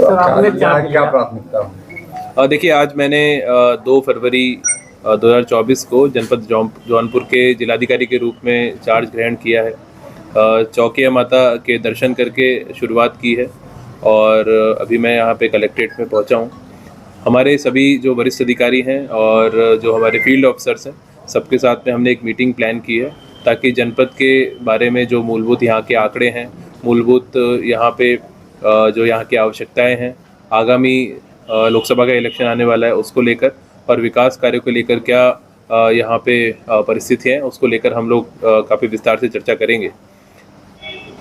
क्या प्राथमिकता? देखिए, आज मैंने 2 फरवरी 2024 को जनपद जौनपुर के जिलाधिकारी के रूप में चार्ज ग्रहण किया है। चौकिया माता के दर्शन करके शुरुआत की है और अभी मैं यहाँ पे कलेक्ट्रेट में पहुँचा हूँ। हमारे सभी जो वरिष्ठ अधिकारी हैं और जो हमारे फील्ड ऑफिसर्स हैं, सबके साथ में हमने एक मीटिंग प्लान की है ताकि जनपद के बारे में जो मूलभूत यहाँ के आंकड़े हैं, मूलभूत यहाँ पे जो यहाँ की आवश्यकताएं हैं, आगामी लोकसभा का इलेक्शन आने वाला है उसको लेकर और विकास कार्यों को लेकर क्या यहाँ पे परिस्थितियाँ हैं उसको लेकर हम लोग काफ़ी विस्तार से चर्चा करेंगे।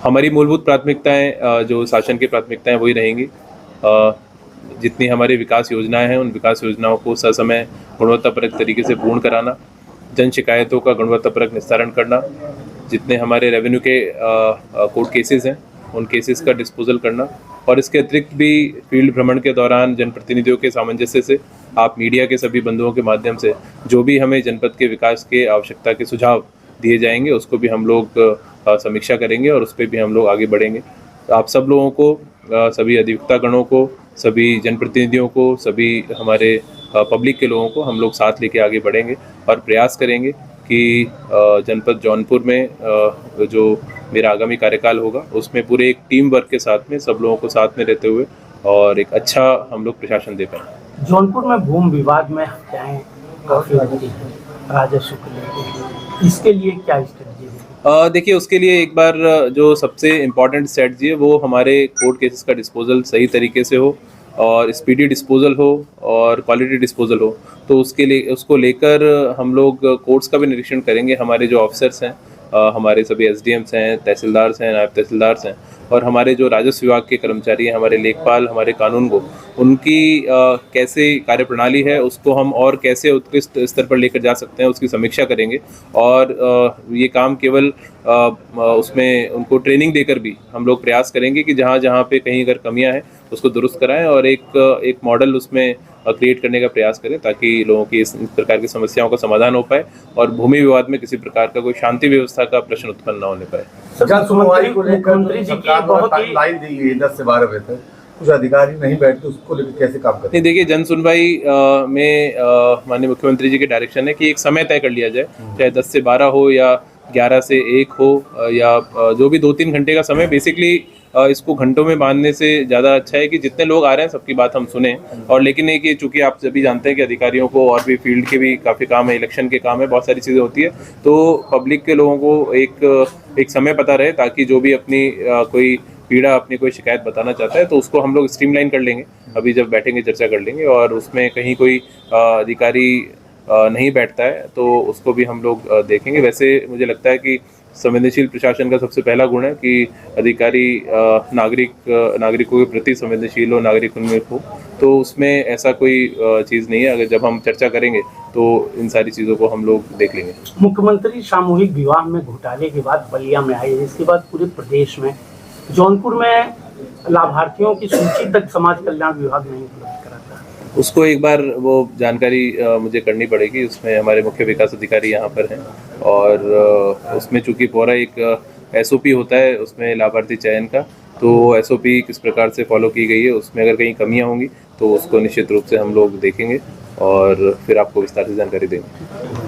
हमारी मूलभूत प्राथमिकताएं जो शासन की प्राथमिकताएं वही रहेंगी। जितनी हमारी विकास योजनाएं हैं उन विकास योजनाओं को ससमय गुणवत्तापरक तरीके से पूर्ण कराना, जन शिकायतों का गुणवत्तापरक निस्तारण करना, जितने हमारे रेवेन्यू के कोर्ट केसेस हैं उन केसेस का डिस्पोजल करना और इसके अतिरिक्त भी फील्ड भ्रमण के दौरान जनप्रतिनिधियों के सामंजस्य से आप मीडिया के सभी बंधुओं के माध्यम से जो भी हमें जनपद के विकास के आवश्यकता के सुझाव दिए जाएंगे उसको भी हम लोग समीक्षा करेंगे और उस पर भी हम लोग आगे बढ़ेंगे। आप सब लोगों को, सभी अधिवक्ता गणों को, सभी जनप्रतिनिधियों को, सभी हमारे पब्लिक के लोगों को हम लोग साथ लेके आगे बढ़ेंगे और प्रयास करेंगे कि जनपद जौनपुर में जो मेरा आगामी कार्यकाल होगा उसमें पूरे एक टीम वर्क के साथ में सब लोगों को साथ में रहते हुए और एक अच्छा हम लोग प्रशासन दे पाएँ। जौनपुर में भूमि विवाद में हत्याएं काफी होती हैं राजस्व को लेकर, इसके लिए क्या स्ट्रेटजी है? देखिए, उसके लिए एक बार जो सबसे इम्पॉर्टेंट स्ट्रेटजी है वो हमारे कोर्ट केसेस का डिस्पोजल सही तरीके से हो और स्पीडी डिस्पोजल हो और क्वालिटी डिस्पोजल हो। तो उसको लेकर हम लोग कोर्ट्स का भी निरीक्षण करेंगे। हमारे जो ऑफिसर्स हैं, हमारे सभी एसडीएम्स हैं, तहसीलदार्स हैं, नायब तहसीलदार्स हैं और हमारे जो राजस्व विभाग के कर्मचारी हैं, हमारे लेखपाल, हमारे कानूनगो, उनकी कैसे कार्यप्रणाली है उसको हम और कैसे उत्कृष्ट स्तर पर लेकर जा सकते हैं उसकी समीक्षा करेंगे और ये काम केवल उसमें उनको ट्रेनिंग देकर भी हम लोग प्रयास करेंगे कि जहाँ जहाँ पे कहीं अगर कमियां हैं उसको दुरुस्त कराएं और एक मॉडल उसमें क्रिएट करने का प्रयास करें ताकि लोगों की इस प्रकार की समस्याओं का समाधान हो पाए और भूमि विवाद में किसी प्रकार का कोई शांति व्यवस्था का प्रश्न उत्पन्न न होने पाए। मुख्यमंत्री जी की बहुत ही लाइन दी है 10 से 12 बजे तक, कुछ अधिकारी नहीं बैठते, उसको लेकर कैसे काम करते हैं? देखिए, जन सुनवाई में माननीय मुख्यमंत्री जी के डायरेक्शन है कि एक समय तय कर लिया जाए, चाहे 10 से 12 हो या 11 से 1 हो या जो भी 2-3 घंटे का समय। बेसिकली इसको घंटों में बांधने से ज़्यादा अच्छा है कि जितने लोग आ रहे हैं सबकी बात हम सुने और लेकिन एक ये चूँकि आप सभी जानते हैं कि अधिकारियों को और भी फील्ड के भी काफ़ी काम है, इलेक्शन के काम है, बहुत सारी चीज़ें होती है, तो पब्लिक के लोगों को एक समय पता रहे ताकि जो भी अपनी कोई पीड़ा, अपनी कोई शिकायत बताना चाहता है तो उसको हम लोग स्ट्रीमलाइन कर लेंगे। अभी जब बैठेंगे चर्चा कर लेंगे और उसमें कहीं कोई अधिकारी नहीं बैठता है तो उसको भी हम लोग देखेंगे। वैसे मुझे लगता है कि संवेदनशील प्रशासन का सबसे पहला गुण है कि अधिकारी नागरिकों के प्रति संवेदनशील हो, नागरिक उन्मुख हो, तो उसमें ऐसा कोई चीज़ नहीं है। अगर जब हम चर्चा करेंगे तो इन सारी चीज़ों को हम लोग देख लेंगे। मुख्यमंत्री सामूहिक विवाह में घोटाले के बाद बलिया में आए, इसके बाद पूरे प्रदेश में, जौनपुर में लाभार्थियों की सूची तक समाज कल्याण विभाग नहीं उपलब्ध कराता। उसको एक बार वो जानकारी मुझे करनी पड़ेगी। उसमें हमारे मुख्य विकास अधिकारी यहाँ पर हैं और उसमें चूँकि पूरा एक एसओपी होता है उसमें लाभार्थी चयन का, तो एसओपी किस प्रकार से फॉलो की गई है उसमें अगर कहीं कमियाँ होंगी तो उसको निश्चित रूप से हम लोग देखेंगे और फिर आपको विस्तार से जानकारी देंगे।